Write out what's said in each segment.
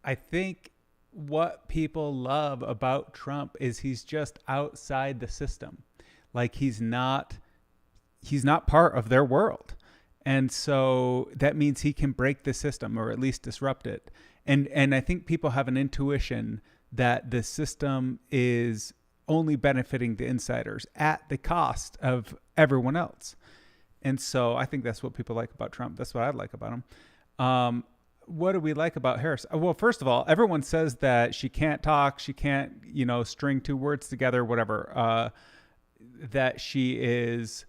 I think what people love about Trump is he's just outside the system. Like he's not part of their world. And so that means he can break the system or at least disrupt it. And I think people have an intuition that the system is only benefiting the insiders at the cost of everyone else. And so I think that's what people like about Trump. That's what I like about him. What do we like about Harris? Well, first of all, everyone says that she can't talk, she can't, string two words together, whatever. That she is,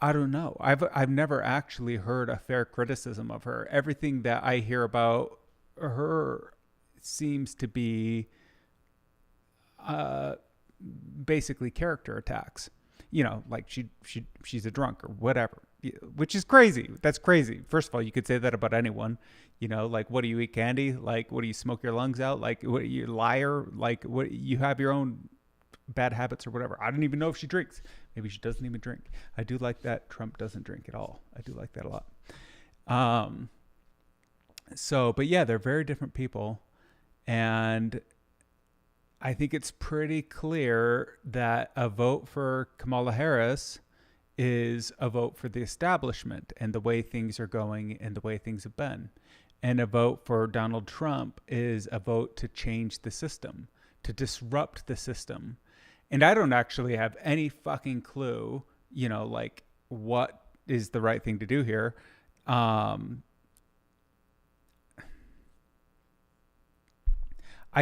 I don't know. I've never actually heard a fair criticism of her. Everything that I hear about her seems to be uh, basically character attacks. Like she's a drunk or whatever, which is crazy. That's crazy. First of all, you could say that about anyone. Like, what do you eat candy? Like, what do you smoke your lungs out? Like, what are you liar? Like, what you have your own bad habits or whatever. I don't even know if she drinks. Maybe she doesn't even drink. I do like that Trump doesn't drink at all. I do like that a lot. Um, but yeah, they're very different people. And I think it's pretty clear that a vote for Kamala Harris is a vote for the establishment and the way things are going and the way things have been. And a vote for Donald Trump is a vote to change the system, to disrupt the system. And I don't actually have any fucking clue, like what is the right thing to do here. I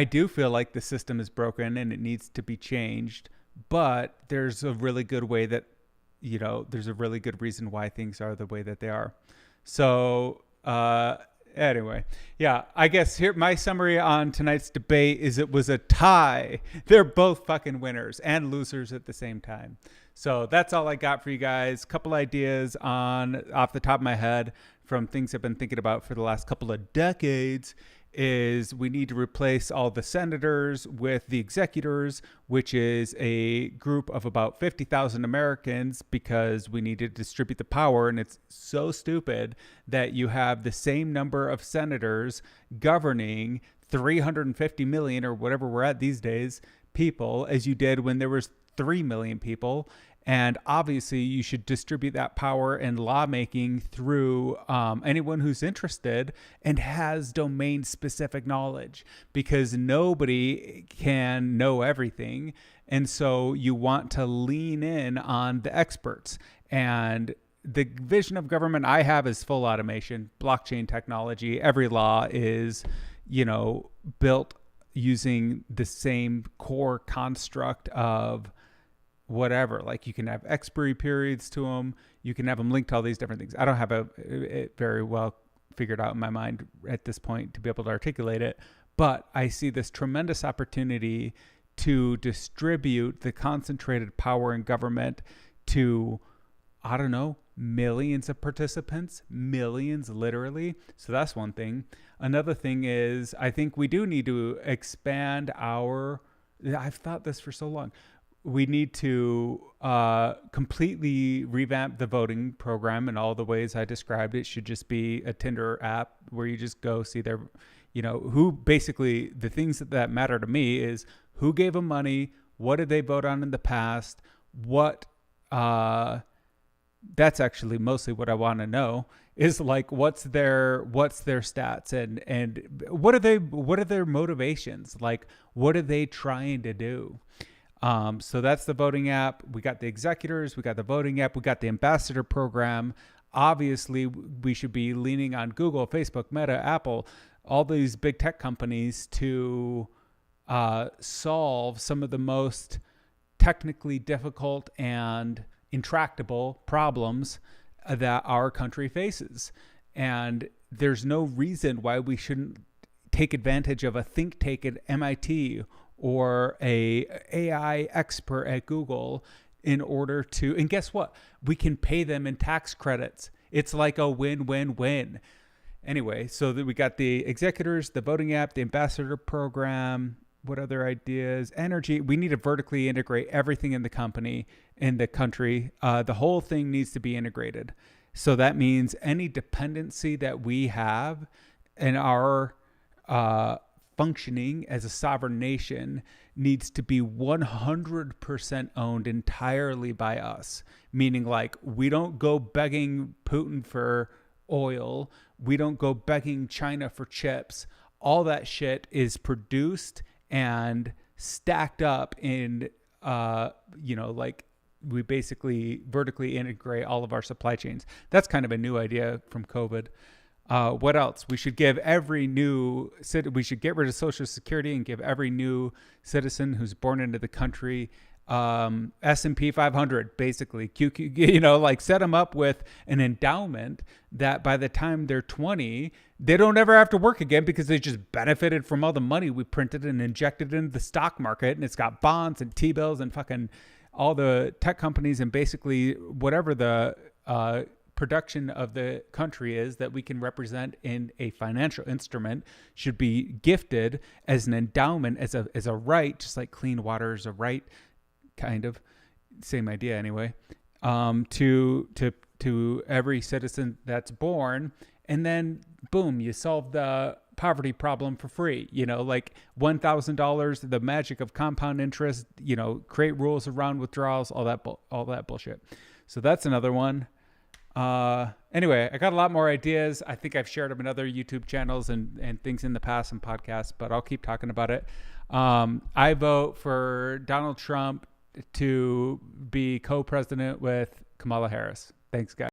do feel like the system is broken and it needs to be changed, but there's a really good way that, there's a really good reason why things are the way that they are. So, anyway, yeah, I guess here my summary on tonight's debate is it was a tie. They're both fucking winners and losers at the same time. So that's all I got for you guys. Couple ideas on off the top of my head from things I've been thinking about for the last couple of decades is we need to replace all the senators with the executors, which is a group of about 50,000 Americans because we need to distribute the power. And it's so stupid that you have the same number of senators governing 350 million or whatever we're at these days people as you did when there was 3 million people. And obviously, you should distribute that power and lawmaking through anyone who's interested and has domain-specific knowledge, because nobody can know everything. And so you want to lean in on the experts. And the vision of government I have is full automation, blockchain technology. Every law is, built using the same core construct of whatever. Like, you can have expiry periods to them. You can have them linked to all these different things. I don't have it very well figured out in my mind at this point to be able to articulate it, but I see this tremendous opportunity to distribute the concentrated power in government to, I don't know, millions of participants, millions literally. So that's one thing. Another thing is I think we do need to expand I've thought this for so long. We need to completely revamp the voting program in all the ways I described. It should just be a Tinder app where you just go see their, who basically the things that matter to me is who gave them money, what did they vote on in the past, that's actually mostly what I want to know is like what's their stats and what are their motivations, like what are they trying to do. So that's the voting app. We got the executors, we got the voting app, we got the ambassador program. Obviously, we should be leaning on Google, Facebook, Meta, Apple, all these big tech companies to solve some of the most technically difficult and intractable problems that our country faces. And there's no reason why we shouldn't take advantage of a think tank at MIT or a AI expert at Google in order to, and guess what? We can pay them in tax credits. It's like a win-win-win. Anyway, so we got the executors, the voting app, the ambassador program. What other ideas? Energy. We need to vertically integrate everything in the company, in the country. The whole thing needs to be integrated. So that means any dependency that we have in our functioning as a sovereign nation needs to be 100% owned entirely by us. Meaning, like, we don't go begging Putin for oil. We don't go begging China for chips. All that shit is produced and stacked up in, like, we basically vertically integrate all of our supply chains. That's kind of a new idea from COVID. What else? We should give we should get rid of Social Security and give every new citizen who's born into the country S&P 500, basically. QQ, like, set them up with an endowment that by the time they're 20, they don't ever have to work again because they just benefited from all the money we printed and injected into the stock market. And it's got bonds and T-bills and fucking all the tech companies and basically whatever the production of the country is that we can represent in a financial instrument should be gifted as an endowment, as a right, just like clean water is a right, kind of same idea anyway, to every citizen that's born. And then boom, you solve the poverty problem for free, like $1,000, the magic of compound interest, create rules around withdrawals, all that bullshit. So that's another one. Anyway, I got a lot more ideas. I think I've shared them in other YouTube channels and things in the past and podcasts, but I'll keep talking about it. I vote for Donald Trump to be co-president with Kamala Harris. Thanks, guys.